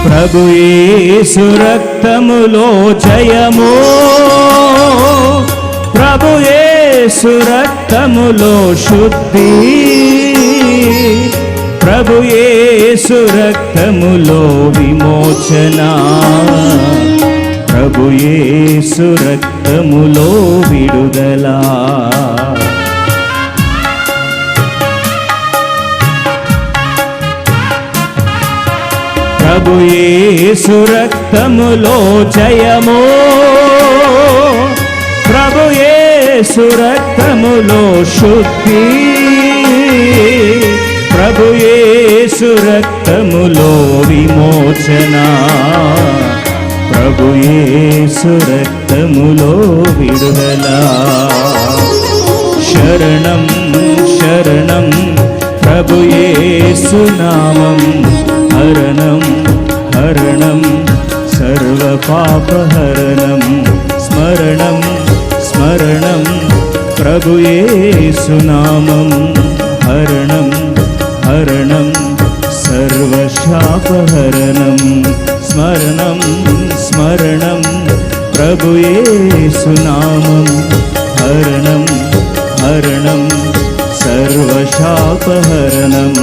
ప్రభు యేసు రక్తములో జయము, ప్రభు యేసు రక్తములో శుద్ధి, ప్రభు యేసు రక్తములో విమోచన, ప్రభు యేసు రక్తములో విడుదల. ప్రభు యేసు రక్తములో జయము, ప్రభు యేసు రక్తములో శుద్ధి, ప్రభు యేసు రక్తములో విమోచన, ప్రభు యేసు రక్తములో విడుదల. శరణం శరణం ప్రభు యేసు నామం, హరణం హరణం సర్వ పాపహరణం. స్మరణం స్మరణం ప్రభు యేసు నామం, హరణం హరణం సర్వ శాపహరణం. స్మరణం స్మరణం ప్రభు యేసు నామం, హరణం హరణం సర్వ శాపహరణం.